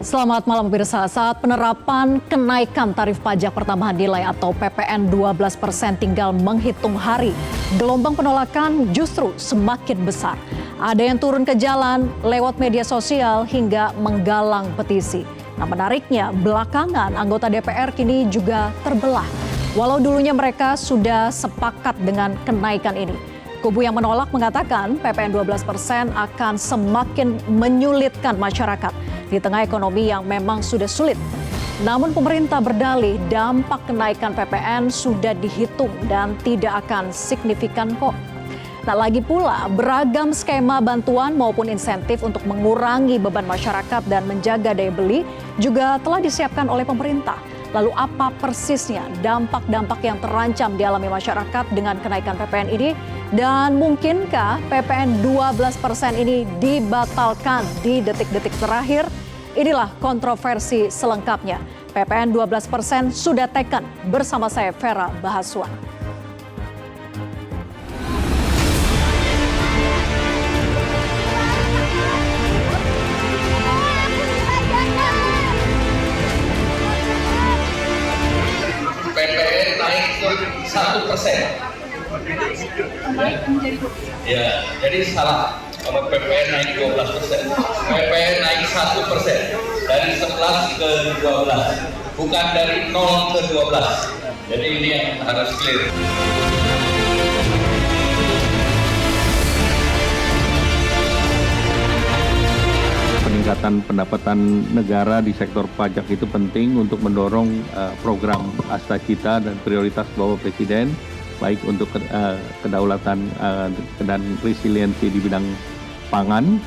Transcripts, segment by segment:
Selamat malam pemirsa. Saat penerapan kenaikan tarif pajak pertambahan nilai atau PPN 12% tinggal menghitung hari, gelombang penolakan justru semakin besar. Ada yang turun ke jalan lewat media sosial hingga menggalang petisi. Nah, menariknya belakangan anggota DPR kini juga terbelah. Walau dulunya mereka sudah sepakat dengan kenaikan ini. Kubu yang menolak mengatakan PPN 12% akan semakin menyulitkan masyarakat di tengah ekonomi yang memang sudah sulit. Namun pemerintah berdalih dampak kenaikan PPN sudah dihitung dan tidak akan signifikan kok. Nah, lagi pula beragam skema bantuan maupun insentif untuk mengurangi beban masyarakat dan menjaga daya beli juga telah disiapkan oleh pemerintah. Lalu apa persisnya dampak-dampak yang terancam dialami masyarakat dengan kenaikan PPN ini? Dan mungkinkah PPN 12% ini dibatalkan di detik-detik terakhir? Inilah kontroversi selengkapnya. PPN 12% sudah taken bersama saya Vera Bahaswan. PPN naik ke 1%. Ya, jadi salah. Kalau PPN naik 12%, PPN naik 1% dari 11 ke 12, bukan dari 0 ke 12. Jadi ini yang harus clear. Peningkatan pendapatan negara di sektor pajak itu penting untuk mendorong program Asta Cita dan prioritas Bapak Presiden, baik untuk kedaulatan dan resiliensi di bidang pangan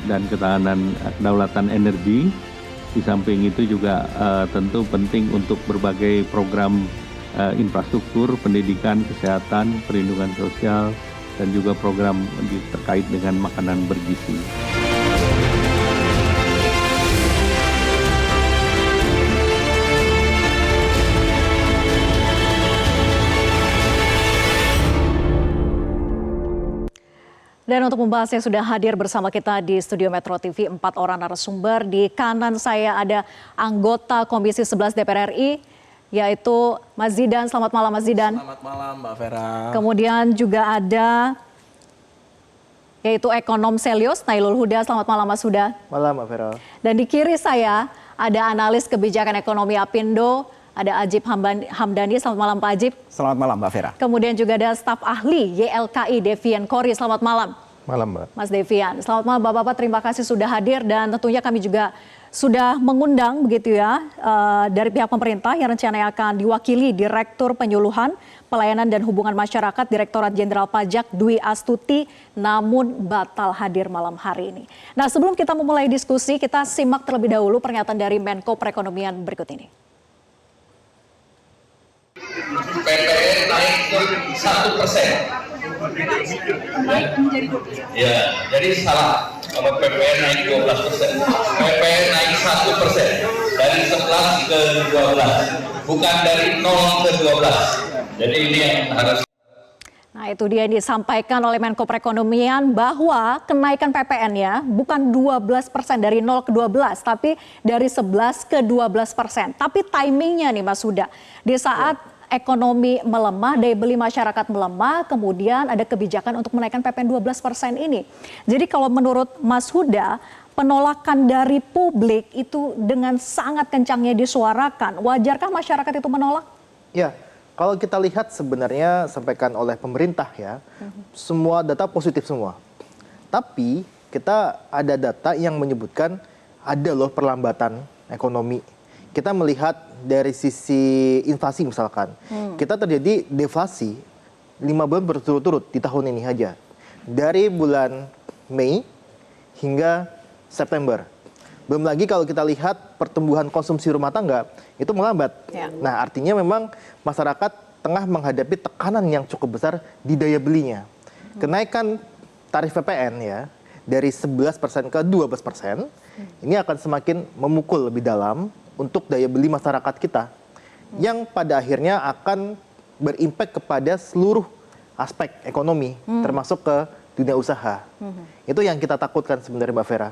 dan ketahanan kedaulatan energi. Di samping itu juga tentu penting untuk berbagai program infrastruktur, pendidikan, kesehatan, perlindungan sosial, dan juga program terkait dengan makanan bergizi. Dan untuk membahasnya sudah hadir bersama kita di Studio Metro TV 4 orang narasumber. Di kanan saya ada anggota Komisi 11 DPR RI, yaitu Mas Zidan. Selamat malam Mas Zidan. Selamat malam Mbak Vera. Kemudian juga ada yaitu Ekonom Selyos, Nailul Huda. Selamat malam Mas Huda. Malam Mbak Vera. Dan di kiri saya ada analis kebijakan ekonomi Apindo, ada Ajib Hamdani. Selamat malam Pak Ajib. Selamat malam Mbak Vera. Kemudian juga ada staf ahli YLKI Devian Kori. Selamat malam. Malam Mbak. Mas Devian. Selamat malam Bapak-Bapak, terima kasih sudah hadir dan tentunya kami juga sudah mengundang begitu ya dari pihak pemerintah yang rencananya akan diwakili Direktur Penyuluhan, Pelayanan dan Hubungan Masyarakat Direktorat Jenderal Pajak Dwi Astuti, namun batal hadir malam hari ini. Nah, sebelum kita memulai diskusi, kita simak terlebih dahulu pernyataan dari Menko Perekonomian berikut ini. PPN naik ke 1%. Ya, jadi salah. Kalau PPN naik 12%, PPN naik 1% dari 11 ke 12, bukan dari 0 ke 12. Jadi ini yang harus. Nah, itu dia yang disampaikan oleh Menko Perekonomian bahwa kenaikan PPN ya bukan 12% dari 0 ke 12, tapi dari 11 ke 12%. Tapi timingnya nih Mas Huda, di saat ekonomi melemah, daya beli masyarakat melemah, kemudian ada kebijakan untuk menaikkan PPN 12% ini. Jadi kalau menurut Mas Huda, penolakan dari publik itu dengan sangat kencangnya disuarakan. Wajarkah masyarakat itu menolak? Ya, kalau kita lihat sebenarnya sampaikan oleh pemerintah ya, semua data positif semua. Tapi kita ada data yang menyebutkan ada loh perlambatan ekonomi. Kita melihat dari sisi inflasi misalkan, kita terjadi deflasi 5 bulan berturut-turut di tahun ini aja. Dari bulan Mei hingga September. Belum lagi kalau kita lihat pertumbuhan konsumsi rumah tangga itu melambat. Ya. Nah, artinya memang masyarakat tengah menghadapi tekanan yang cukup besar di daya belinya. Kenaikan tarif PPN ya dari 11% ke 12%, ini akan semakin memukul lebih dalam untuk daya beli masyarakat kita, yang pada akhirnya akan berimpact kepada seluruh aspek ekonomi, termasuk ke dunia usaha. Itu yang kita takutkan sebenarnya Mbak Vera.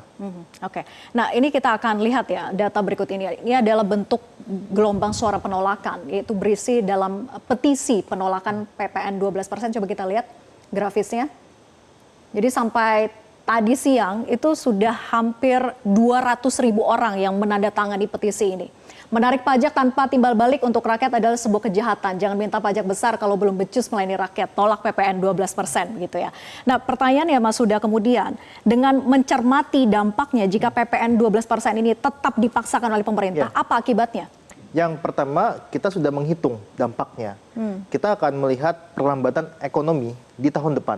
Oke. Nah, ini kita akan lihat ya data berikut ini. Ini adalah bentuk gelombang suara penolakan, yaitu berisi dalam petisi penolakan PPN 12%. Coba kita lihat grafisnya. Jadi sampai tadi siang itu sudah hampir 200.000 orang yang menandatangani petisi ini. Menarik pajak tanpa timbal balik untuk rakyat adalah sebuah kejahatan. Jangan minta pajak besar kalau belum becus melayani rakyat. Tolak PPN 12% gitu ya. Nah, pertanyaannya Mas Huda kemudian, dengan mencermati dampaknya jika PPN 12% ini tetap dipaksakan oleh pemerintah, apa akibatnya? Yang pertama, kita sudah menghitung dampaknya. Kita akan melihat perlambatan ekonomi di tahun depan.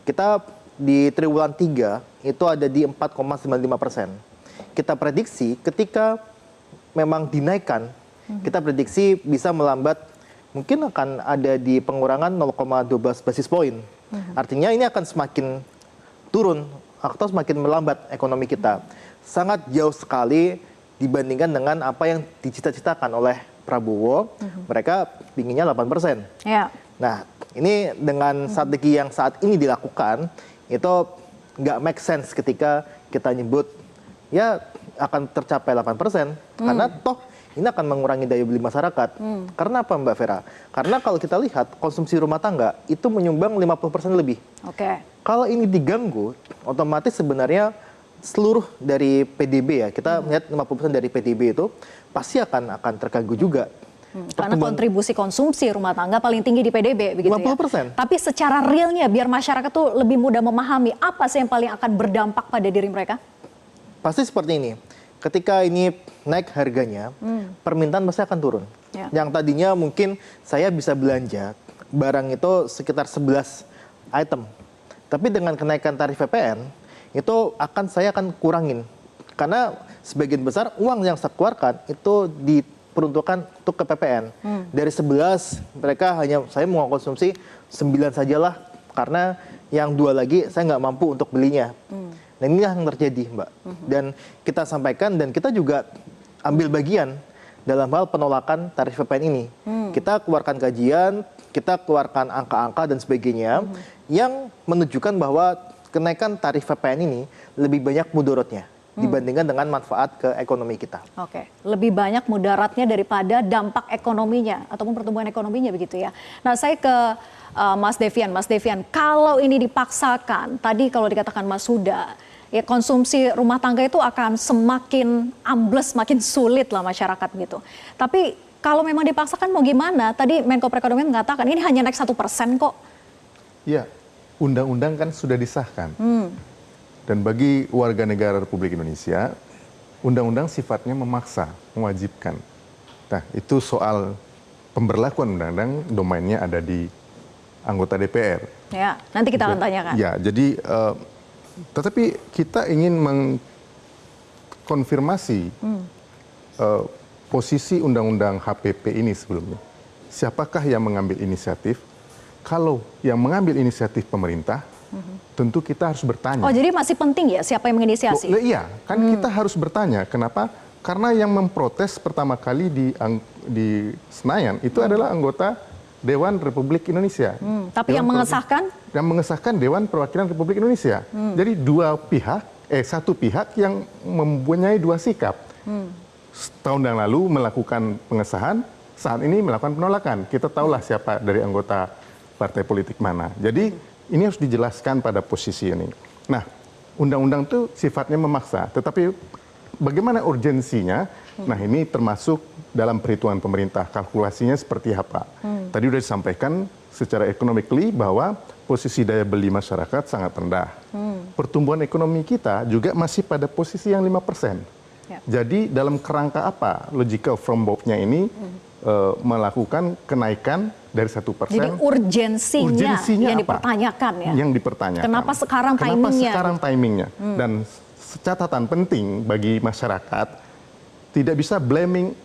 Kita di triwulan 3 itu ada di 4,95%. Kita prediksi ketika memang dinaikkan, kita prediksi bisa melambat, mungkin akan ada di pengurangan 0,12 basis poin. Artinya ini akan semakin turun atau semakin melambat ekonomi kita. Sangat jauh sekali dibandingkan dengan apa yang dicita-citakan oleh Prabowo. Mereka pinginnya 8%. Ya. Nah, ini dengan strategi yang saat ini dilakukan, itu nggak make sense ketika kita nyebut ya akan tercapai 8%, karena toh ini akan mengurangi daya beli masyarakat. Karena apa Mbak Vera? Karena kalau kita lihat konsumsi rumah tangga itu menyumbang 50% lebih. Oke. Kalau ini diganggu, otomatis sebenarnya seluruh dari PDB ya, kita melihat 50% dari PDB itu pasti akan terganggu juga. Karena kontribusi konsumsi rumah tangga paling tinggi di PDB begitu 50%. ya. Tapi secara realnya biar masyarakat tuh lebih mudah memahami apa sih yang paling akan berdampak pada diri mereka? Pasti seperti ini. Ketika ini naik harganya, permintaan pasti akan turun. Ya. Yang tadinya mungkin saya bisa belanja barang itu sekitar 11 item. Tapi dengan kenaikan tarif PPN, itu saya akan kurangin. Karena sebagian besar uang yang saya keluarkan itu diperuntukkan untuk ke PPN. Dari 11, saya mau konsumsi 9 sajalah. Karena yang 2 lagi saya nggak mampu untuk belinya. Nah, inilah yang terjadi, Mbak. Dan kita sampaikan dan kita juga ambil bagian dalam hal penolakan tarif PPN ini. Kita keluarkan kajian, kita keluarkan angka-angka dan sebagainya yang menunjukkan bahwa kenaikan tarif PPN ini lebih banyak mudorotnya dibandingkan dengan manfaat ke ekonomi kita. Oke, lebih banyak mudaratnya daripada dampak ekonominya ataupun pertumbuhan ekonominya begitu ya. Nah, saya ke Mas Devian. Mas Devian, kalau ini dipaksakan, tadi kalau dikatakan Mas Huda, ya konsumsi rumah tangga itu akan semakin ambles, semakin sulit lah masyarakat gitu. Tapi kalau memang dipaksakan mau gimana? Tadi Menko Perekonomian mengatakan ini hanya naik 1% kok. Ya, undang-undang kan sudah disahkan. Dan bagi warga negara Republik Indonesia, undang-undang sifatnya memaksa, mewajibkan. Nah, itu soal pemberlakuan undang-undang, domainnya ada di anggota DPR. Ya, nanti kita akan tanyakan. Ya, jadi tetapi kita ingin mengkonfirmasi posisi undang-undang HPP ini sebelumnya. Siapakah yang mengambil inisiatif? Kalau yang mengambil inisiatif pemerintah, tentu kita harus bertanya. Oh, jadi masih penting ya siapa yang menginisiasi? Iya, kan kita harus bertanya. Kenapa? Karena yang memprotes pertama kali di Senayan itu adalah anggota Dewan Republik Indonesia. Tapi yang mengesahkan? Yang mengesahkan Dewan Perwakilan Republik Indonesia. Jadi satu pihak yang mempunyai dua sikap. Tahun yang lalu melakukan pengesahan, saat ini melakukan penolakan. Kita tahulah siapa dari anggota partai politik mana. Jadi ini harus dijelaskan pada posisi ini. Nah, undang-undang itu sifatnya memaksa, tetapi bagaimana urgensinya? Nah, ini termasuk dalam perhitungan pemerintah, kalkulasinya seperti apa. Tadi sudah disampaikan secara economically bahwa posisi daya beli masyarakat sangat rendah. Pertumbuhan ekonomi kita juga masih pada posisi yang 5%. Ya. Jadi dalam kerangka apa logical from both-nya ini melakukan kenaikan dari 1%. Jadi urgensinya yang apa? Dipertanyakan ya? Yang dipertanyakan. Kenapa sekarang timingnya? Kenapa sekarang timingnya? Dan catatan penting bagi masyarakat, tidak bisa blaming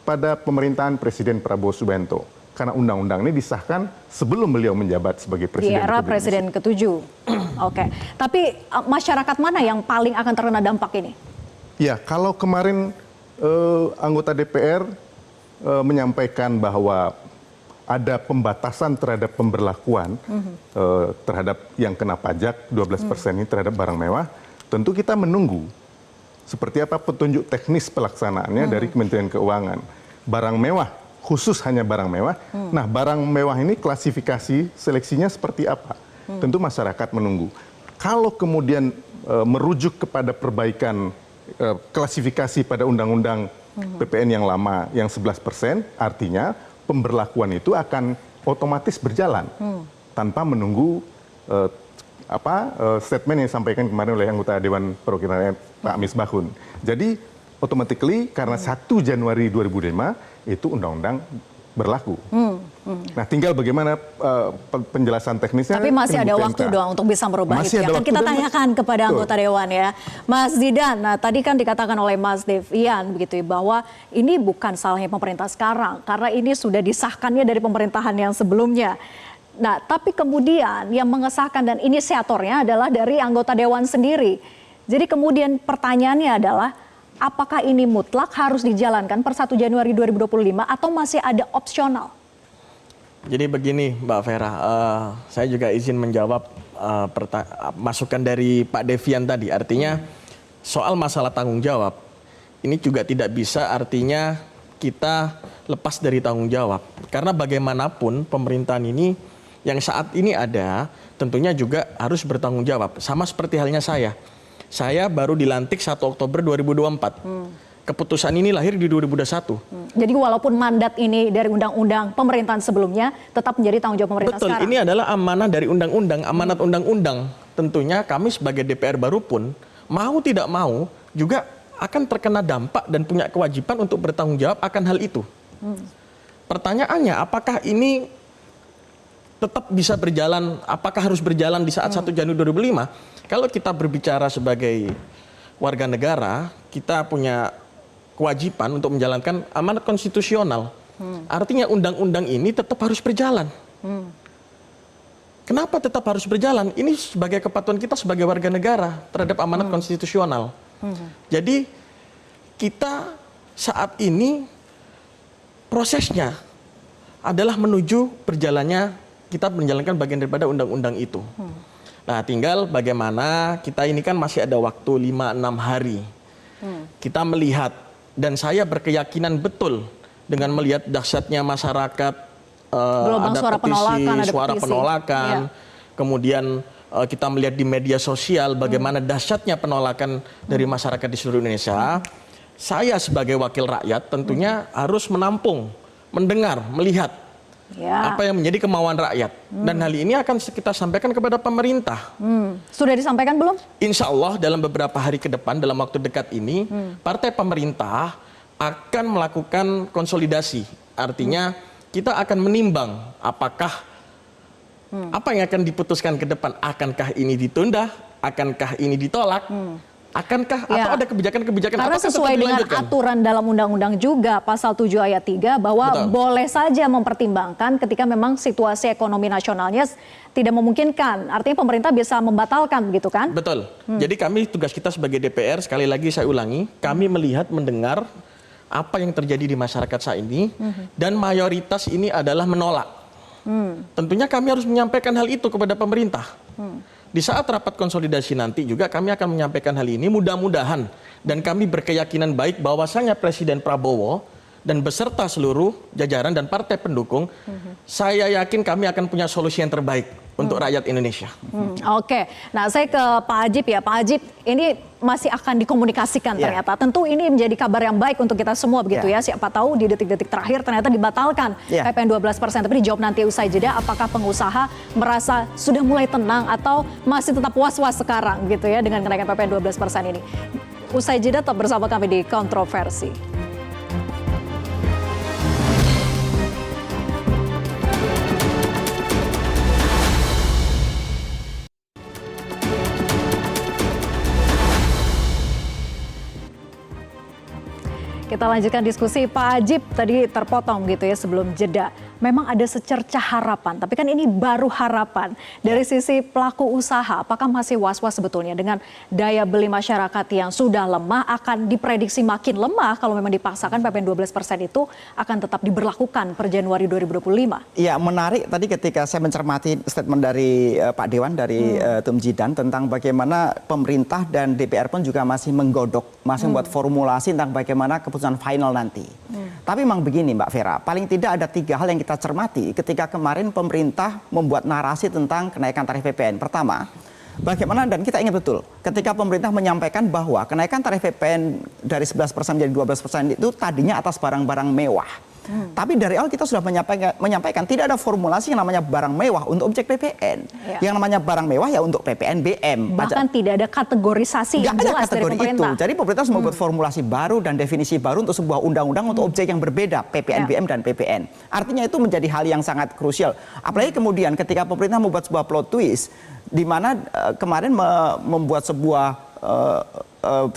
pada pemerintahan Presiden Prabowo Subianto. Karena undang-undang ini disahkan sebelum beliau menjabat sebagai Presiden. Di era Presiden ke-7. Oke. Tapi masyarakat mana yang paling akan terkena dampak ini? Ya, kalau kemarin anggota DPR menyampaikan bahwa ada pembatasan terhadap pemberlakuan terhadap yang kena pajak 12% ini terhadap barang mewah, tentu kita menunggu seperti apa petunjuk teknis pelaksanaannya dari Kementerian Keuangan. Barang mewah, khusus hanya barang mewah. Nah, barang mewah ini klasifikasi seleksinya seperti apa? Tentu masyarakat menunggu. Kalau kemudian merujuk kepada perbaikan klasifikasi pada undang-undang PPN yang lama yang 11%, artinya pemberlakuan itu akan otomatis berjalan tanpa menunggu statement yang disampaikan kemarin oleh anggota Dewan Perwakilan rakyat Pak Misbahun. Jadi automatically karena 1 Januari 2005 itu undang-undang berlaku. Nah, tinggal bagaimana penjelasan teknisnya. Tapi masih ada waktu dong untuk bisa merubah itu ya. Kan kita tanyakan kepada anggota Dewan ya. Mas Zidan, nah tadi kan dikatakan oleh Mas Devian begitu ya, bahwa ini bukan salahnya pemerintah sekarang. Karena ini sudah disahkannya dari pemerintahan yang sebelumnya. Nah, tapi kemudian yang mengesahkan dan inisiatornya adalah dari anggota Dewan sendiri. Jadi kemudian pertanyaannya adalah, apakah ini mutlak harus dijalankan per 1 Januari 2025 atau masih ada opsional? Jadi begini Mbak Vera, saya juga izin menjawab masukan dari Pak Devian tadi. Artinya soal masalah tanggung jawab, ini juga tidak bisa artinya kita lepas dari tanggung jawab. Karena bagaimanapun pemerintahan ini yang saat ini ada tentunya juga harus bertanggung jawab. Sama seperti halnya saya. Saya baru dilantik 1 Oktober 2024. Keputusan ini lahir di 2021. Jadi walaupun mandat ini dari undang-undang pemerintahan sebelumnya tetap menjadi tanggung jawab pemerintah betul, sekarang. ini adalah amanah dari undang-undang, amanat undang-undang. Tentunya kami sebagai DPR baru pun mau tidak mau juga akan terkena dampak dan punya kewajiban untuk bertanggung jawab akan hal itu. Pertanyaannya, apakah ini tetap bisa berjalan, apakah harus berjalan di saat 1 Januari 2005? Kalau kita berbicara sebagai warga negara, kita punya kewajiban untuk menjalankan amanat konstitusional. Artinya undang-undang ini tetap harus berjalan. Kenapa tetap harus berjalan? Ini sebagai kepatuhan kita sebagai warga negara terhadap amanat konstitusional. Jadi kita saat ini prosesnya adalah menuju berjalannya kita menjalankan bagian daripada undang-undang itu. Nah, tinggal bagaimana kita ini kan masih ada waktu 5-6 hari. Kita melihat dan saya berkeyakinan betul dengan melihat dahsyatnya masyarakat, Gelombang ada suara petisi, penolakan, ada suara petisi. penolakan, kemudian kita melihat di media sosial bagaimana dahsyatnya penolakan dari masyarakat di seluruh Indonesia. Saya sebagai wakil rakyat tentunya harus menampung, mendengar, melihat apa yang menjadi kemauan rakyat. Dan hal ini akan kita sampaikan kepada pemerintah. Sudah disampaikan belum? Insya Allah dalam beberapa hari ke depan, dalam waktu dekat ini, partai pemerintah akan melakukan konsolidasi. Artinya kita akan menimbang apakah apa yang akan diputuskan ke depan, akankah ini ditunda, akankah ini ditolak, akankah atau ada kebijakan-kebijakan karena sesuai dengan aturan dalam undang-undang juga pasal 7 ayat 3 bahwa boleh saja mempertimbangkan ketika memang situasi ekonomi nasionalnya tidak memungkinkan. Artinya pemerintah bisa membatalkan begitu kan? Betul. Jadi kami tugas kita sebagai DPR, sekali lagi saya ulangi, kami melihat, mendengar apa yang terjadi di masyarakat saat ini dan mayoritas ini adalah menolak. Tentunya kami harus menyampaikan hal itu kepada pemerintah. Di saat rapat konsolidasi nanti juga kami akan menyampaikan hal ini, mudah-mudahan dan kami berkeyakinan baik bahwasanya Presiden Prabowo dan beserta seluruh jajaran dan partai pendukung, saya yakin kami akan punya solusi yang terbaik untuk rakyat Indonesia. Oke, nah saya ke Pak Ajib ya. Pak Ajib, ini masih akan dikomunikasikan ternyata. Tentu ini menjadi kabar yang baik untuk kita semua begitu ya. Siapa tahu di detik-detik terakhir ternyata dibatalkan PPN 12%. Tapi dijawab nanti usai jeda, apakah pengusaha merasa sudah mulai tenang atau masih tetap was-was sekarang gitu ya dengan kenaikan PPN 12% ini. Usai jeda tetap bersama kami di Kontroversi. kita lanjutkan diskusi. Pak Ajib tadi terpotong gitu ya sebelum jeda. Memang ada secercah harapan, tapi kan ini baru harapan. Dari sisi pelaku usaha, apakah masih was-was sebetulnya dengan daya beli masyarakat yang sudah lemah akan diprediksi makin lemah kalau memang dipaksakan PPN 12% itu akan tetap diberlakukan per Januari 2025? Ya, menarik tadi ketika saya mencermati statement dari Pak Dewan, dari Tum Jidan tentang bagaimana pemerintah dan DPR pun juga masih menggodok, masih membuat formulasi tentang bagaimana keputusan final nanti. Tapi memang begini Mbak Vera, paling tidak ada 3 hal yang kita cermati ketika kemarin pemerintah membuat narasi tentang kenaikan tarif PPN. Pertama, bagaimana, dan kita ingat betul, ketika pemerintah menyampaikan bahwa kenaikan tarif PPN dari 11% menjadi 12% itu tadinya atas barang-barang mewah. Tapi dari awal kita sudah menyampaikan tidak ada formulasi yang namanya barang mewah untuk objek PPN. Yang namanya barang mewah ya untuk PPN BM. Bahkan tidak ada kategorisasi yang jelas dari pemerintah. Jadi pemerintah harus membuat formulasi baru dan definisi baru untuk sebuah undang-undang untuk objek yang berbeda, PPN BM dan PPN. Artinya itu menjadi hal yang sangat krusial. Apalagi kemudian ketika pemerintah membuat sebuah plot twist, di mana kemarin membuat sebuah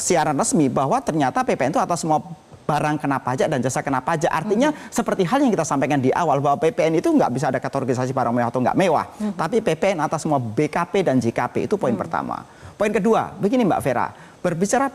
siaran resmi bahwa ternyata PPN itu atas semua barang kena pajak dan jasa kena pajak. Artinya seperti hal yang kita sampaikan di awal bahwa PPN itu nggak bisa ada kategorisasi barang mewah atau nggak mewah. Tapi PPN atas semua BKP dan JKP itu poin pertama. Poin kedua, begini Mbak Vera, berbicara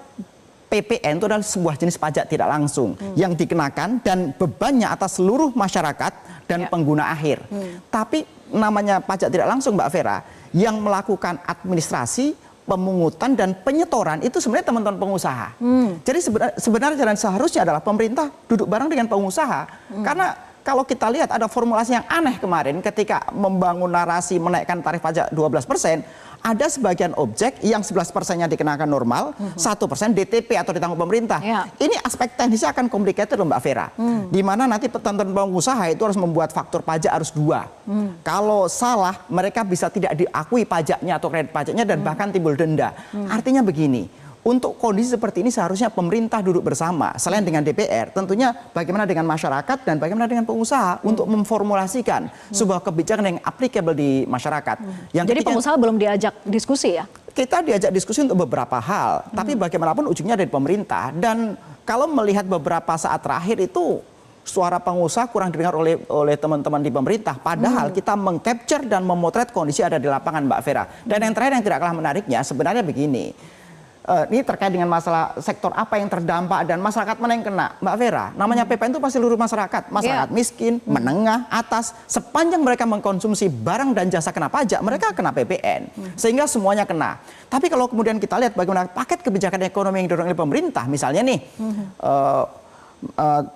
PPN itu adalah sebuah jenis pajak tidak langsung yang dikenakan dan bebannya atas seluruh masyarakat dan pengguna akhir. Tapi namanya pajak tidak langsung Mbak Vera, yang melakukan administrasi, pemungutan dan penyetoran itu sebenarnya teman-teman pengusaha. Jadi sebenarnya jalan seharusnya adalah pemerintah duduk bareng dengan pengusaha. Karena kalau kita lihat ada formulasi yang aneh kemarin ketika membangun narasi menaikkan tarif pajak 12%, ada sebagian objek yang 11%-nya dikenakan normal, 1% DTP atau ditanggung pemerintah. Ini aspek teknisnya akan complicated loh Mbak Vera. Di mana nanti teman-teman pengusaha itu harus membuat faktur pajak harus 2. Kalau salah, mereka bisa tidak diakui pajaknya atau kredit pajaknya dan bahkan timbul denda. Artinya begini, untuk kondisi seperti ini seharusnya pemerintah duduk bersama, selain dengan DPR, tentunya bagaimana dengan masyarakat dan bagaimana dengan pengusaha untuk memformulasikan sebuah kebijakan yang applicable di masyarakat. Jadi pengusaha belum diajak diskusi ya? Kita diajak diskusi untuk beberapa hal, tapi bagaimanapun ujungnya dari pemerintah. Dan kalau melihat beberapa saat terakhir itu, suara pengusaha kurang didengar oleh teman-teman di pemerintah. Padahal kita mengcapture dan memotret kondisi ada di lapangan Mbak Vera. Dan yang terakhir yang tidak kalah menariknya sebenarnya begini. Ini terkait dengan masalah sektor apa yang terdampak dan masyarakat mana yang kena. Mbak Vera, namanya PPN itu pasti seluruh masyarakat. Masyarakat miskin, menengah, atas. Sepanjang mereka mengkonsumsi barang dan jasa kena pajak, mereka kena PPN. Sehingga semuanya kena. Tapi kalau kemudian kita lihat bagaimana paket kebijakan ekonomi yang didorong oleh pemerintah, misalnya nih,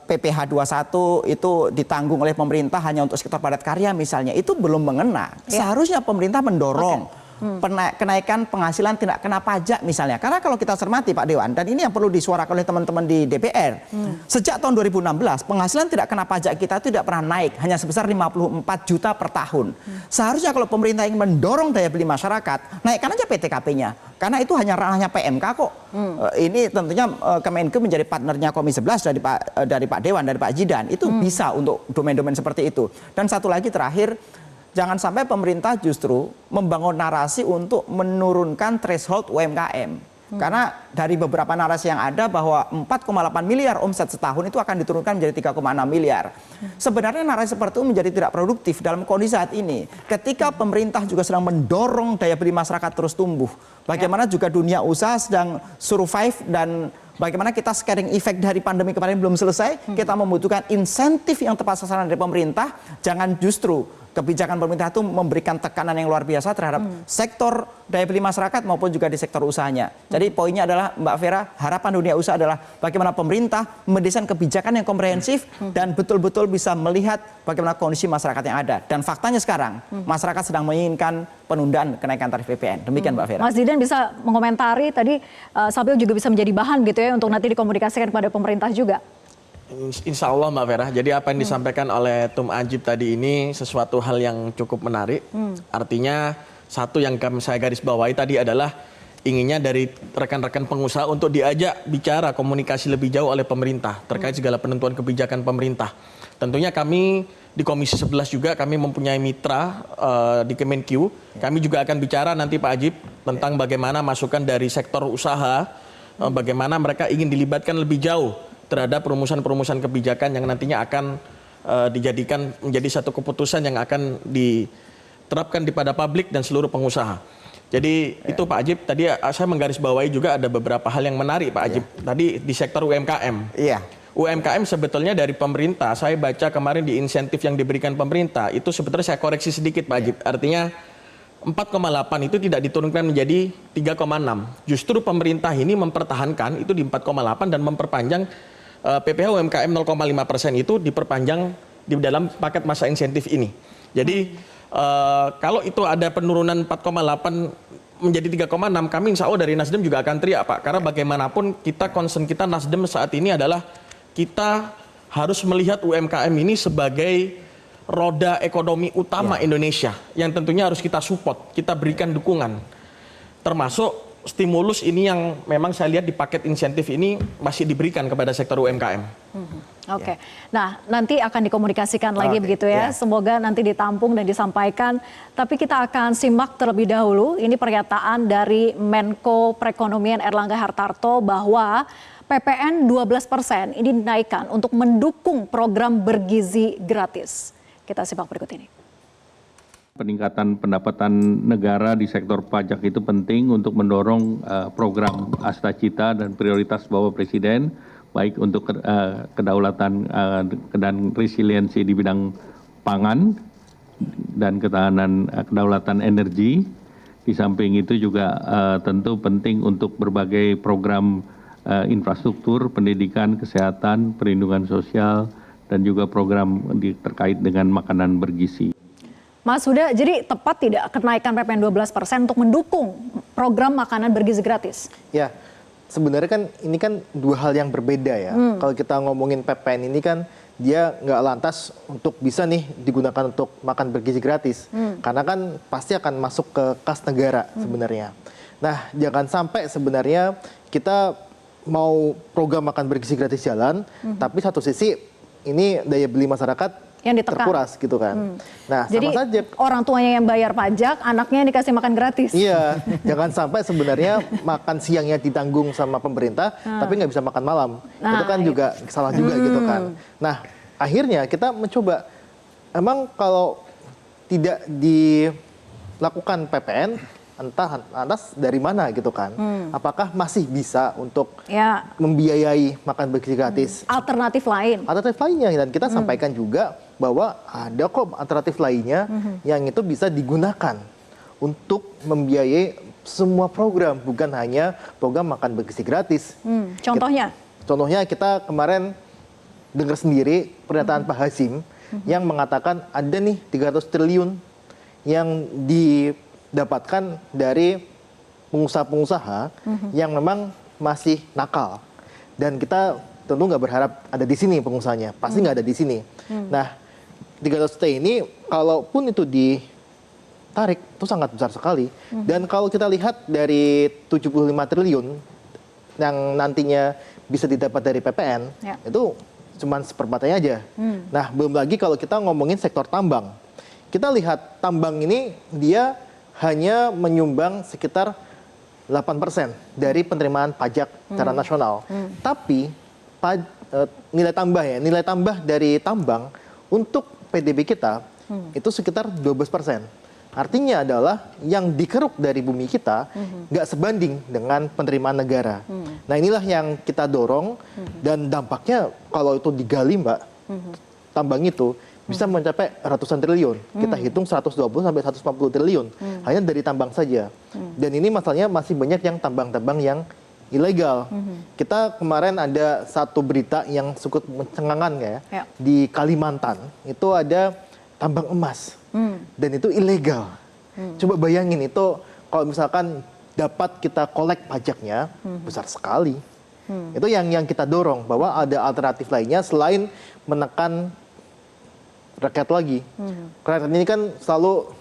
PPh 21 itu ditanggung oleh pemerintah hanya untuk sektor padat karya misalnya, itu belum mengena. Seharusnya pemerintah mendorong kenaikan penghasilan tidak kena pajak misalnya. Karena kalau kita cermati Pak Dewan, dan ini yang perlu disuarakan oleh teman-teman di DPR, sejak tahun 2016 penghasilan tidak kena pajak kita tidak pernah naik, hanya sebesar 54 juta per tahun. Seharusnya kalau pemerintah ingin mendorong daya beli masyarakat, naikkan aja PTKP-nya. Karena itu hanya ranahnya PMK kok. Ini tentunya Kemenke menjadi partnernya Komisi 11 dari Pak Dewan, dari Pak Jidan. Itu bisa untuk domain-domain seperti itu. Dan satu lagi terakhir, jangan sampai pemerintah justru membangun narasi untuk menurunkan threshold UMKM. Karena dari beberapa narasi yang ada bahwa 4,8 miliar omset setahun itu akan diturunkan menjadi 3,6 miliar. Sebenarnya narasi seperti itu menjadi tidak produktif dalam kondisi saat ini. Ketika pemerintah juga sedang mendorong daya beli masyarakat terus tumbuh. Bagaimana juga dunia usaha sedang survive dan bagaimana kita scaring effect dari pandemi kemarin belum selesai. Kita membutuhkan insentif yang tepat sasaran dari pemerintah. Jangan justru kebijakan pemerintah itu memberikan tekanan yang luar biasa terhadap sektor daya beli masyarakat maupun juga di sektor usahanya. Jadi poinnya adalah Mbak Vera, harapan dunia usaha adalah bagaimana pemerintah mendesain kebijakan yang komprehensif dan betul-betul bisa melihat bagaimana kondisi masyarakat yang ada. Dan faktanya sekarang masyarakat sedang menginginkan penundaan kenaikan tarif PPN. Demikian Mbak Vera. Mas Jidan bisa mengomentari tadi sambil juga bisa menjadi bahan gitu ya untuk nanti dikomunikasikan kepada pemerintah juga. Insya Allah Mbak Vera, jadi apa yang disampaikan oleh Tum Ajib tadi ini sesuatu hal yang cukup menarik. Artinya satu yang saya garis bawahi tadi adalah inginnya dari rekan-rekan pengusaha untuk diajak bicara komunikasi lebih jauh oleh pemerintah terkait segala penentuan kebijakan pemerintah. Tentunya kami di Komisi 11 juga kami mempunyai mitra di Kemenq. Kami juga akan bicara nanti Pak Ajib tentang bagaimana masukan dari sektor usaha, bagaimana mereka ingin dilibatkan lebih jauh terhadap perumusan-perumusan kebijakan yang nantinya akan dijadikan menjadi satu keputusan yang akan diterapkan kepada publik dan seluruh pengusaha. Jadi itu Pak Ajib, tadi saya menggarisbawahi juga ada beberapa hal yang menarik Pak Ajib. Tadi di sektor UMKM. Iya. UMKM sebetulnya dari pemerintah, saya baca kemarin di insentif yang diberikan pemerintah, itu sebetulnya saya koreksi sedikit Pak Ajib. Artinya 4,8 itu tidak diturunkan menjadi 3,6. Justru pemerintah ini mempertahankan itu di 4,8 dan memperpanjang PPh UMKM 0,5% itu diperpanjang di dalam paket masa insentif ini. Jadi kalau itu ada penurunan 4,8 menjadi 3,6, kami insya Allah dari Nasdem juga akan teriak Pak. Karena bagaimanapun concern kita Nasdem saat ini adalah kita harus melihat UMKM ini sebagai roda ekonomi utama Indonesia yang tentunya harus kita support, kita berikan dukungan. Termasuk stimulus ini yang memang saya lihat di paket insentif ini masih diberikan kepada sektor UMKM. Oke. Nah, nanti akan dikomunikasikan lagi begitu ya. Semoga nanti ditampung dan disampaikan. Tapi kita akan simak terlebih dahulu. Ini pernyataan dari Menko Perekonomian Erlangga Hartarto bahwa PPN 12% ini dinaikkan untuk mendukung program bergizi gratis. Kita simak berikut ini. Peningkatan pendapatan negara di sektor pajak itu penting untuk mendorong program Astacita dan prioritas Bapak Presiden, baik untuk kedaulatan dan resiliensi di bidang pangan dan ketahanan kedaulatan energi. Di samping itu juga tentu penting untuk berbagai program infrastruktur, pendidikan, kesehatan, perlindungan sosial, dan juga program terkait dengan makanan bergizi. Mas Huda, jadi tepat tidak kenaikan PPN 12% untuk mendukung program makanan bergizi gratis? Ya, sebenarnya kan ini kan dua hal yang berbeda ya. Kalau kita ngomongin PPN ini kan dia nggak lantas untuk bisa nih digunakan untuk makan bergizi gratis. Karena kan pasti akan masuk ke kas negara sebenarnya. Nah, jangan sampai sebenarnya kita mau program makan bergizi gratis jalan, tapi satu sisi ini daya beli masyarakat yang ditekan, terkuras gitu kan. Nah, jadi sama saja orang tuanya yang bayar pajak, anaknya yang dikasih makan gratis. Iya, jangan sampai sebenarnya makan siangnya ditanggung sama pemerintah, tapi nggak bisa makan malam. Itu kan juga salah juga gitu kan. Nah, akhirnya kita mencoba, emang kalau tidak dilakukan PPN, entah lantas dari mana gitu kan. Apakah masih bisa untuk membiayai makan bergizi gratis? Alternatif lain. Alternatif lainnya, dan kita sampaikan juga bahwa ada kok alternatif lainnya yang itu bisa digunakan untuk membiayai semua program, bukan hanya program makan bergizi gratis. Contohnya? Contohnya kita kemarin dengar sendiri pernyataan Pak Hasim yang mengatakan ada nih 300 triliun yang didapatkan dari pengusaha-pengusaha yang memang masih nakal. Dan kita tentu nggak berharap ada di sini pengusahanya, pasti nggak ada di sini. Nah, 300 T ini kalaupun itu ditarik itu sangat besar sekali. Dan kalau kita lihat dari 75 triliun yang nantinya bisa didapat dari PPN, itu cuma seperempatnya aja. Nah, belum lagi kalau kita ngomongin sektor tambang. Kita lihat tambang ini dia hanya menyumbang sekitar 8% dari penerimaan pajak secara nasional. Tapi nilai tambah dari tambang untuk PDB kita itu sekitar 12%. Artinya adalah yang dikeruk dari bumi kita nggak sebanding dengan penerimaan negara. Nah, inilah yang kita dorong dan dampaknya kalau itu digali Mbak, tambang itu bisa mencapai ratusan triliun. Kita hitung 120 sampai 150 triliun hanya dari tambang saja. Dan ini masalahnya masih banyak yang tambang-tambang yang ilegal. Kita kemarin ada satu berita yang cukup mencengangkan ya. Di Kalimantan itu ada tambang emas dan itu ilegal. Coba bayangin itu kalau misalkan dapat kita kolek pajaknya besar sekali. Itu yang kita dorong bahwa ada alternatif lainnya selain menekan rakyat lagi. Rakyat ini kan selalu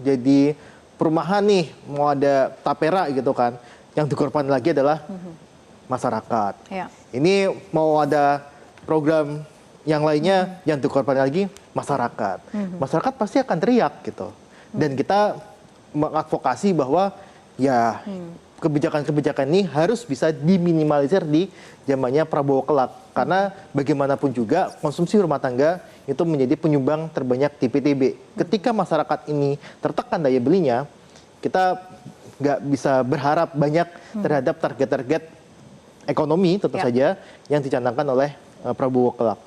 jadi perumahan nih, mau ada tapera gitu kan. Yang dikorban lagi adalah masyarakat. Ini mau ada program yang lainnya yang dikorban lagi masyarakat. Masyarakat pasti akan teriak gitu. Dan kita mengadvokasi bahwa ya kebijakan-kebijakan ini harus bisa diminimalisir di zamannya Prabowo kelak. Karena bagaimanapun juga konsumsi rumah tangga itu menjadi penyumbang terbanyak di PTB. Ketika masyarakat ini tertekan daya belinya, kita nggak bisa berharap banyak terhadap target-target ekonomi tentu saja yang dicanangkan oleh Prabowo kelak.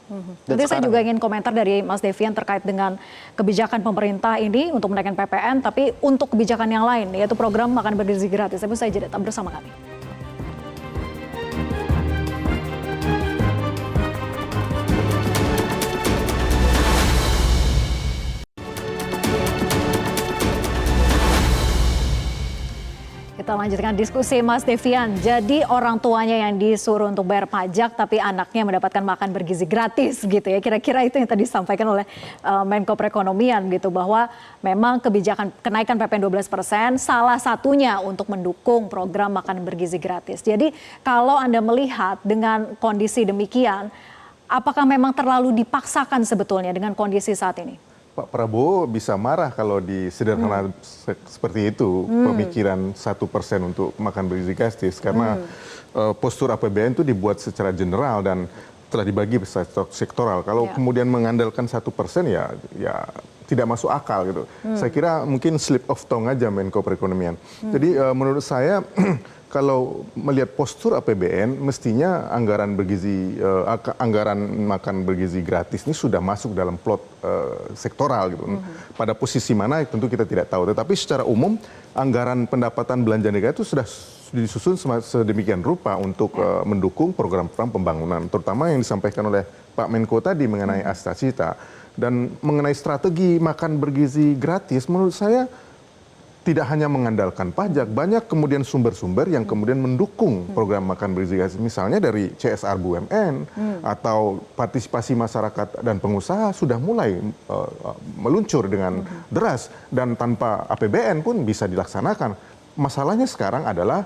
Nanti saya juga ingin komentar dari Mas Devian terkait dengan kebijakan pemerintah ini untuk menaikkan PPN, tapi untuk kebijakan yang lain, yaitu program makan bergizi gratis. Tapi saya jeda, tetap bersama kami. Kita lanjutkan diskusi Mas Devian. Jadi orang tuanya yang disuruh untuk bayar pajak tapi anaknya mendapatkan makan bergizi gratis gitu ya. Kira-kira itu yang tadi disampaikan oleh Menko Perekonomian gitu, bahwa memang kebijakan kenaikan PPN 12% salah satunya untuk mendukung program makan bergizi gratis. Jadi kalau Anda melihat dengan kondisi demikian, apakah memang terlalu dipaksakan sebetulnya dengan kondisi saat ini? Pak Prabowo bisa marah kalau disederhana seperti itu, pemikiran 1% untuk makan bergizi gratis, karena postur APBN itu dibuat secara general dan telah dibagi sektoral. Kalau kemudian mengandalkan 1% ya tidak masuk akal gitu. Saya kira mungkin slip of tongue aja Menko Perekonomian. Jadi menurut saya kalau melihat postur APBN, mestinya anggaran makan bergizi gratis ini sudah masuk dalam plot sektoral gitu. Pada posisi mana tentu kita tidak tahu. Tetapi secara umum anggaran pendapatan belanja negara itu sudah disusun sedemikian rupa untuk mendukung program-program pembangunan, terutama yang disampaikan oleh Pak Menko tadi mengenai Astacita dan mengenai strategi makan bergizi gratis. Menurut saya tidak hanya mengandalkan pajak, banyak kemudian sumber-sumber yang kemudian mendukung program makan bergizi gratis. Misalnya dari CSR BUMN atau partisipasi masyarakat dan pengusaha sudah mulai meluncur dengan deras dan tanpa APBN pun bisa dilaksanakan. Masalahnya sekarang adalah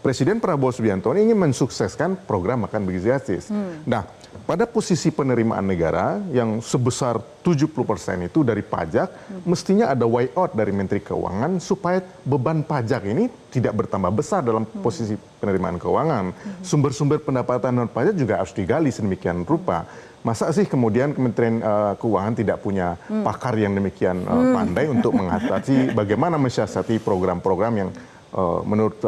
Presiden Prabowo Subianto ingin mensukseskan program makan bergizi gratis. Nah, pada posisi penerimaan negara yang sebesar 70% itu dari pajak, mestinya ada way out dari Menteri Keuangan supaya beban pajak ini tidak bertambah besar dalam posisi penerimaan keuangan. Sumber-sumber pendapatan non pajak juga harus digali sedemikian rupa. Masa sih kemudian Kementerian Keuangan tidak punya pakar yang demikian pandai untuk mengatasi bagaimana mensiasati program-program yang menurut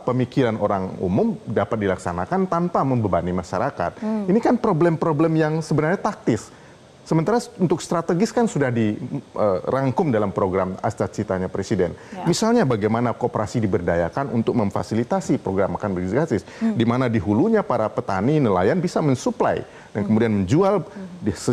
pemikiran orang umum dapat dilaksanakan tanpa membebani masyarakat. Ini kan problem-problem yang sebenarnya taktis. Sementara untuk strategis kan sudah dirangkum dalam program Astacitanya Presiden. Misalnya bagaimana koperasi diberdayakan untuk memfasilitasi program makan bergizi gratis, di mana di hulunya para petani nelayan bisa mensuplai dan kemudian menjual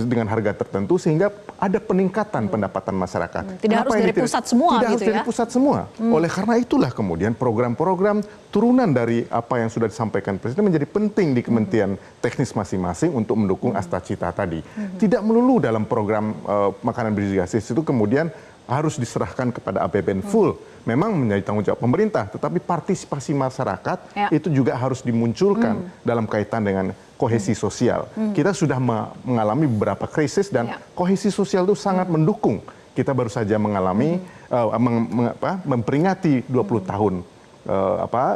dengan harga tertentu sehingga ada peningkatan pendapatan masyarakat. Tidak harus dari pusat semua tidak gitu harus dari pusat semua. Oleh karena itulah kemudian program-program turunan dari apa yang sudah disampaikan Presiden menjadi penting di Kementerian Teknis masing-masing untuk mendukung Astacita tadi. Tidak melulu dalam program makanan bergizi gratis itu kemudian harus diserahkan kepada APBN full. Memang menjadi tanggung jawab pemerintah, tetapi partisipasi masyarakat itu juga harus dimunculkan dalam kaitan dengan kohesi sosial. Kita sudah mengalami beberapa krisis dan kohesi sosial itu sangat mendukung. Kita baru saja mengalami memperingati 20 tahun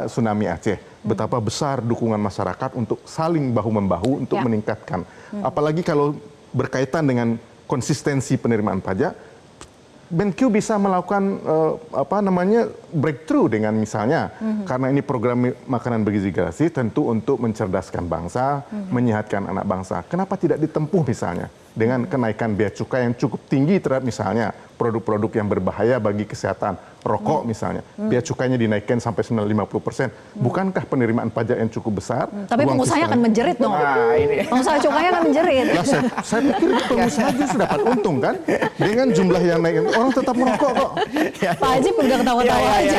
tsunami Aceh. Betapa besar dukungan masyarakat untuk saling bahu-membahu untuk meningkatkan. Apalagi kalau berkaitan dengan konsistensi penerimaan pajak, BenQ bisa melakukan breakthrough dengan misalnya karena ini program makanan bergizi gratis tentu untuk mencerdaskan bangsa, menyehatkan anak bangsa. Kenapa tidak ditempuh misalnya dengan kenaikan bea cukai yang cukup tinggi terhadap misalnya produk-produk yang berbahaya bagi kesehatan, rokok misalnya. Bea cukainya dinaikkan sampai 50%. Bukankah penerimaan pajak yang cukup besar? Tapi pengusahanya akan menjerit dong. Pengusaha cukainya akan menjerit. Ya, saya pikir pengusaha justru dapat untung kan dengan jumlah yang naik. Orang tetap merokok kok. Pak Haji udah ketawa-tawa aja.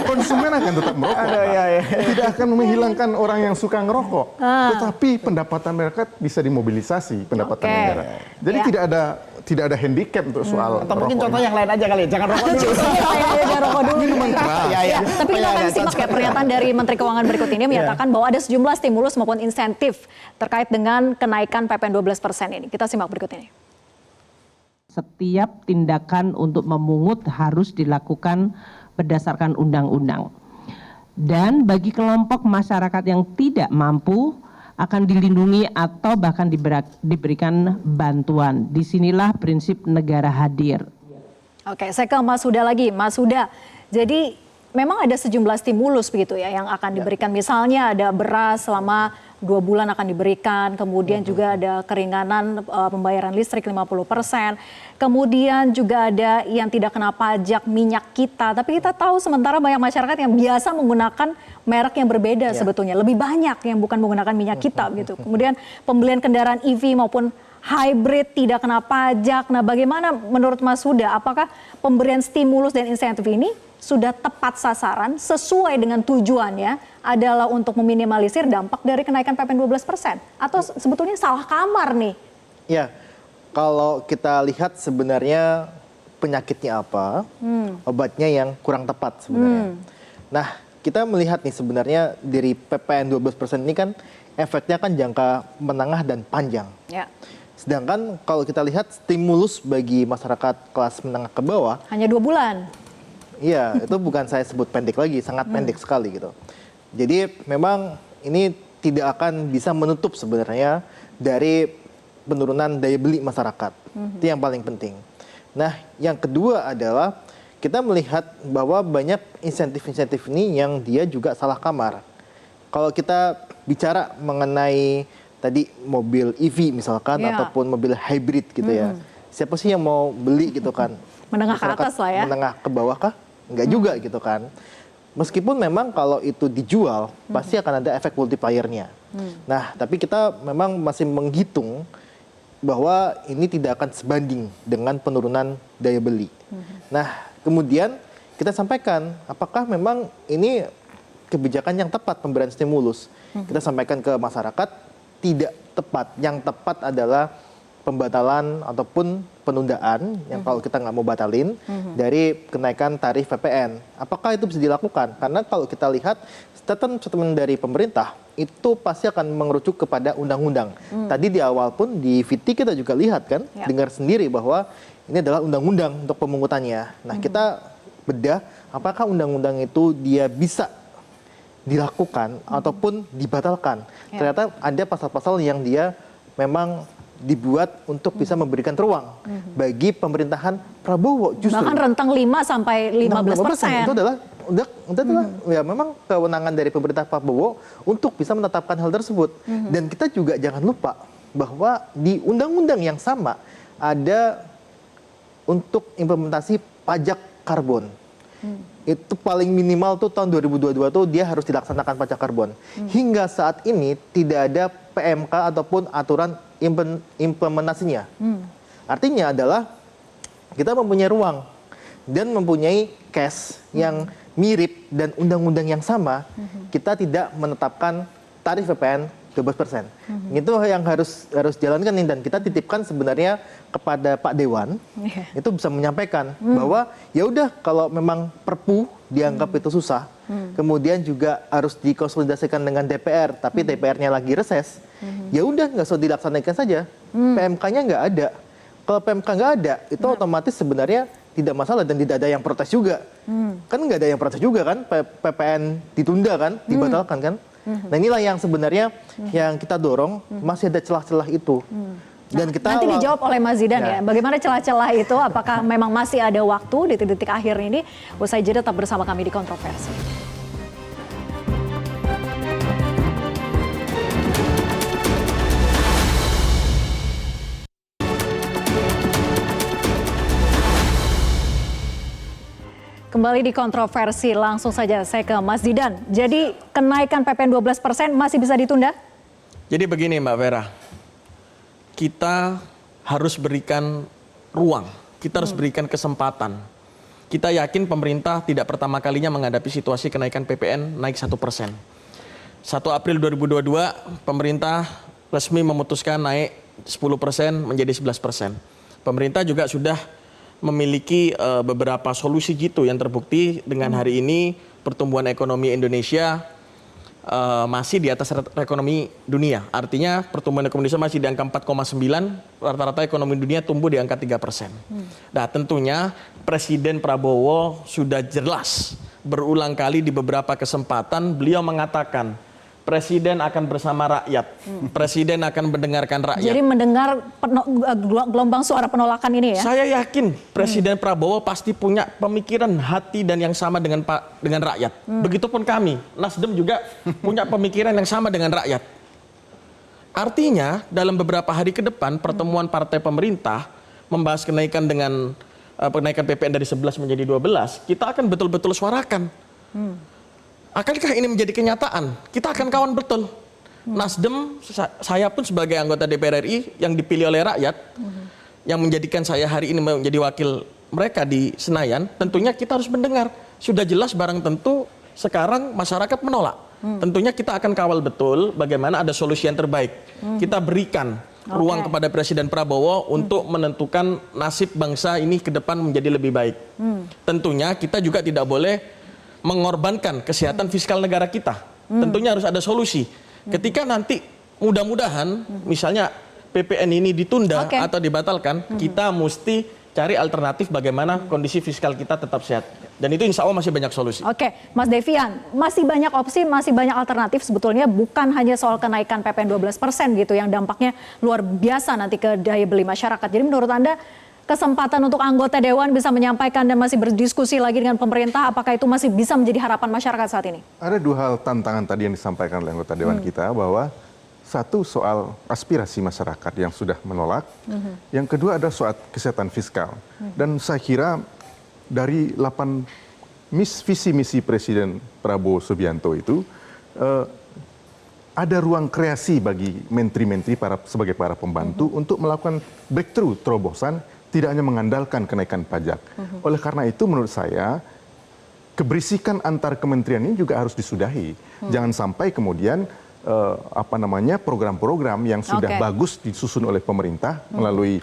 Konsumen akan tetap merokok. Tidak akan menghilangkan orang yang suka ngerokok. Tetapi pendapatan mereka bisa dimobilisasi pendapatan negara. Jadi tidak ada handicap untuk soal atau mungkin contoh yang lain aja kali, jangan rokok dulu. Jangan rokok dulu. Tapi kita akan simak ya pernyataan dari Menteri Keuangan berikut ini menyatakan bahwa ada sejumlah stimulus maupun insentif terkait dengan kenaikan PPN 12% ini. Kita simak berikut ini. Setiap tindakan untuk memungut harus dilakukan berdasarkan undang-undang. Dan bagi kelompok masyarakat yang tidak mampu akan dilindungi atau bahkan diberikan bantuan. Disinilah prinsip negara hadir. Oke, saya ke Mas Huda lagi. Mas Huda, jadi memang ada sejumlah stimulus begitu ya yang akan diberikan. Misalnya ada beras selama 2 bulan akan diberikan, kemudian juga ada keringanan pembayaran listrik 50%, kemudian juga ada yang tidak kena pajak minyak kita. Tapi kita tahu sementara banyak masyarakat yang biasa menggunakan merek yang berbeda sebetulnya, lebih banyak yang bukan menggunakan minyak kita gitu. Kemudian pembelian kendaraan EV maupun hybrid tidak kena pajak. Nah, bagaimana menurut Mas Huda, apakah pemberian stimulus dan insentif ini sudah tepat sasaran sesuai dengan tujuannya adalah untuk meminimalisir dampak dari kenaikan PPN 12%? Atau sebetulnya salah kamar nih? Ya, kalau kita lihat sebenarnya penyakitnya apa, obatnya yang kurang tepat sebenarnya. Nah, kita melihat nih sebenarnya dari PPN 12% ini kan efeknya kan jangka menengah dan panjang. Ya. Sedangkan kalau kita lihat stimulus bagi masyarakat kelas menengah ke bawah Hanya 2 bulan. Iya, itu bukan saya sebut pendek lagi, sangat pendek sekali gitu. Jadi memang ini tidak akan bisa menutup sebenarnya dari penurunan daya beli masyarakat. Itu yang paling penting. Nah, yang kedua adalah kita melihat bahwa banyak insentif-insentif ini yang dia juga salah kamar. Kalau kita bicara mengenai tadi mobil EV misalkan ataupun mobil hybrid gitu ya. Siapa sih yang mau beli gitu kan? Menengah ke atas lah ya. Menengah ke bawah kah? Enggak juga gitu kan. Meskipun memang kalau itu dijual pasti akan ada efek multiplier-nya. Nah, tapi kita memang masih menghitung bahwa ini tidak akan sebanding dengan penurunan daya beli. Nah, kemudian kita sampaikan apakah memang ini kebijakan yang tepat pemberian stimulus. Kita sampaikan ke masyarakat tidak tepat. Yang tepat adalah pembatalan ataupun penundaan yang kalau kita nggak mau batalin dari kenaikan tarif PPN. Apakah itu bisa dilakukan? Karena kalau kita lihat statement dari pemerintah itu pasti akan mengerucut kepada undang-undang. Tadi di awal pun di VT kita juga lihat kan, dengar sendiri bahwa ini adalah undang-undang untuk pemungutannya. Nah, kita bedah apakah undang-undang itu dia bisa dilakukan ataupun dibatalkan. Ternyata ada pasal-pasal yang dia memang dibuat untuk bisa memberikan ruang bagi pemerintahan Prabowo justru. Bahkan rentang 5 sampai 15%. Itu adalah ya memang kewenangan dari pemerintah Prabowo untuk bisa menetapkan hal tersebut. Dan kita juga jangan lupa bahwa di undang-undang yang sama ada untuk implementasi pajak karbon. Itu paling minimal tuh tahun 2022 tuh dia harus dilaksanakan pajak karbon. Hingga saat ini tidak ada PMK ataupun aturan implementasinya. Artinya adalah kita mempunyai ruang dan mempunyai cash yang mirip dan undang-undang yang sama, kita tidak menetapkan tarif PPN 12%. Itu yang harus jalankan nih, dan kita titipkan sebenarnya kepada Pak Dewan, itu bisa menyampaikan bahwa ya udah kalau memang Perpu dianggap itu susah, kemudian juga harus dikonsolidasikan dengan DPR, tapi DPR-nya lagi reses, ya udah nggak usah dilaksanakan saja, PMK-nya nggak ada. Kalau PMK nggak ada, itu otomatis sebenarnya tidak masalah dan tidak ada yang protes juga. Kan nggak ada yang protes juga kan, PPN ditunda kan, dibatalkan kan. Nah, inilah yang sebenarnya yang kita dorong, masih ada celah-celah itu. Dan kita nanti dijawab oleh Mas Zidan ya. Bagaimana celah-celah itu, apakah memang masih ada waktu di detik-detik akhir ini? Usai jeda tetap bersama kami di Kontroversi. Kembali di Kontroversi, langsung saja saya ke Mas Zidan. Jadi kenaikan PPN 12% masih bisa ditunda? Jadi begini Mbak Vera, kita harus berikan ruang, kita harus berikan kesempatan. Kita yakin pemerintah tidak pertama kalinya menghadapi situasi kenaikan PPN naik 1%. 1 April 2022, pemerintah resmi memutuskan naik 10% menjadi 11%. Pemerintah juga sudah memiliki beberapa solusi gitu yang terbukti dengan hari ini pertumbuhan ekonomi Indonesia masih di atas ekonomi dunia. Artinya pertumbuhan ekonomi Indonesia masih di angka 4,9, rata-rata ekonomi dunia tumbuh di angka 3%. Nah, tentunya Presiden Prabowo sudah jelas berulang kali di beberapa kesempatan beliau mengatakan Presiden akan bersama rakyat. Presiden akan mendengarkan rakyat. Jadi mendengar gelombang suara penolakan ini ya? Saya yakin Presiden Prabowo pasti punya pemikiran hati dan yang sama dengan rakyat. Begitupun kami, Nasdem juga punya pemikiran yang sama dengan rakyat. Artinya dalam beberapa hari ke depan pertemuan partai pemerintah membahas kenaikan PPN dari 11 menjadi 12, kita akan betul-betul suarakan. Akankah ini menjadi kenyataan? Kita akan kawan betul. Nasdem, saya pun sebagai anggota DPR RI yang dipilih oleh rakyat, yang menjadikan saya hari ini menjadi wakil mereka di Senayan, tentunya kita harus mendengar. Sudah jelas barang tentu sekarang masyarakat menolak. Tentunya kita akan kawal betul bagaimana ada solusi yang terbaik. Kita berikan ruang kepada Presiden Prabowo untuk menentukan nasib bangsa ini ke depan menjadi lebih baik. Tentunya kita juga tidak boleh mengorbankan kesehatan fiskal negara kita. Tentunya harus ada solusi. Ketika nanti mudah-mudahan misalnya PPN ini ditunda atau dibatalkan, kita mesti cari alternatif bagaimana kondisi fiskal kita tetap sehat. Dan itu insya Allah masih banyak solusi. Oke, Mas Devian, masih banyak opsi, masih banyak alternatif sebetulnya, bukan hanya soal kenaikan PPN 12% gitu yang dampaknya luar biasa nanti ke daya beli masyarakat. Jadi menurut Anda kesempatan untuk anggota Dewan bisa menyampaikan dan masih berdiskusi lagi dengan pemerintah, apakah itu masih bisa menjadi harapan masyarakat saat ini? Ada dua hal tantangan tadi yang disampaikan oleh anggota Dewan kita, bahwa satu soal aspirasi masyarakat yang sudah menolak, yang kedua ada soal kesehatan fiskal. Dan saya kira dari 8 visi misi Presiden Prabowo Subianto itu, ada ruang kreasi bagi menteri-menteri sebagai para pembantu untuk melakukan breakthrough, terobosan, tidak hanya mengandalkan kenaikan pajak. Oleh karena itu menurut saya keberisikan antar kementerian ini juga harus disudahi. Jangan sampai kemudian program-program yang sudah bagus disusun oleh pemerintah melalui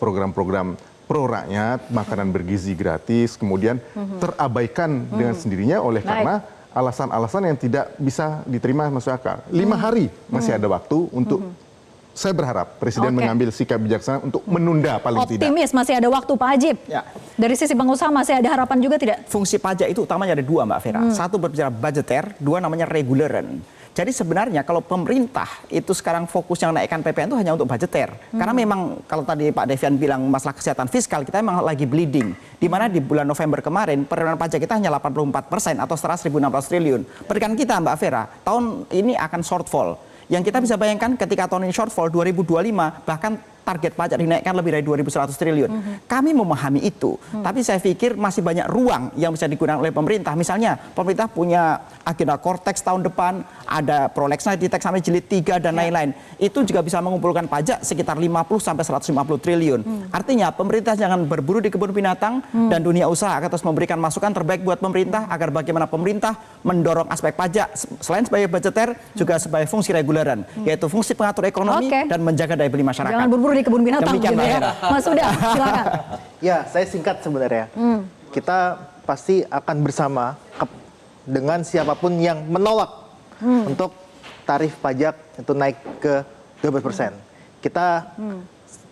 program-program pro rakyat, makanan bergizi gratis, kemudian terabaikan dengan sendirinya oleh karena alasan-alasan yang tidak bisa diterima masuk akal. 5 hari masih ada waktu untuk saya berharap Presiden mengambil sikap bijaksana untuk menunda paling tidak. Optimis masih ada waktu, Pak Ajib. Ya. Dari sisi pengusaha masih ada harapan juga tidak? Fungsi pajak itu utamanya ada dua, Mbak Vera. Satu berbicara budgeter, dua namanya reguleran. Jadi sebenarnya kalau pemerintah itu sekarang fokus yang naikkan PPN itu hanya untuk budgeter. Karena memang kalau tadi Pak Devian bilang masalah kesehatan fiskal, kita memang lagi bleeding. Di mana di bulan November kemarin penerimaan pajak kita hanya 84% atau setara 1.600 triliun. Perkiraan kita, Mbak Vera, tahun ini akan shortfall. Yang kita bisa bayangkan ketika tahun ini shortfall 2025 bahkan target pajak dinaikkan lebih dari 2.100 triliun. Kami memahami itu, tapi saya pikir masih banyak ruang yang bisa digunakan oleh pemerintah. Misalnya pemerintah punya agenda Cortex tahun depan, ada Prolegnas di teks sampai jilid 3 dan lain-lain. Itu juga bisa mengumpulkan pajak sekitar 50 sampai 150 triliun. Artinya pemerintah jangan berburu di kebun binatang dan dunia usaha akan terus memberikan masukan terbaik buat pemerintah agar bagaimana pemerintah mendorong aspek pajak selain sebagai budgeter juga sebagai fungsi reguleran, yaitu fungsi pengatur ekonomi dan menjaga daya beli masyarakat. Jangan berburu di kebun binatang gitu ya. Mas Huda, silakan. Ya, saya singkat sebenarnya. Kita pasti akan bersama dengan siapapun yang menolak untuk tarif pajak itu naik ke 12%. Kita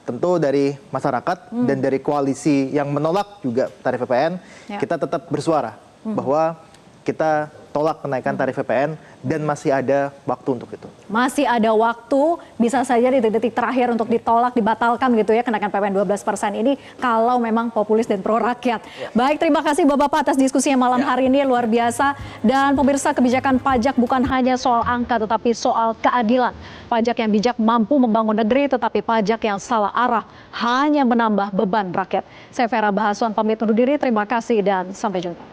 tentu dari masyarakat dan dari koalisi yang menolak juga tarif PPN, kita tetap bersuara bahwa kita tolak kenaikan tarif PPN dan masih ada waktu untuk itu. Masih ada waktu, bisa saja di detik-detik terakhir untuk ditolak, dibatalkan gitu ya kenaikan PPN 12% ini kalau memang populis dan pro rakyat. Baik, terima kasih Bapak-Bapak atas diskusinya malam hari ini, luar biasa. Dan pemirsa, kebijakan pajak bukan hanya soal angka tetapi soal keadilan. Pajak yang bijak mampu membangun negeri, tetapi pajak yang salah arah hanya menambah beban rakyat. Saya Vera Bahasuan pamit undur diri, terima kasih dan sampai jumpa.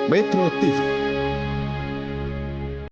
Metro TV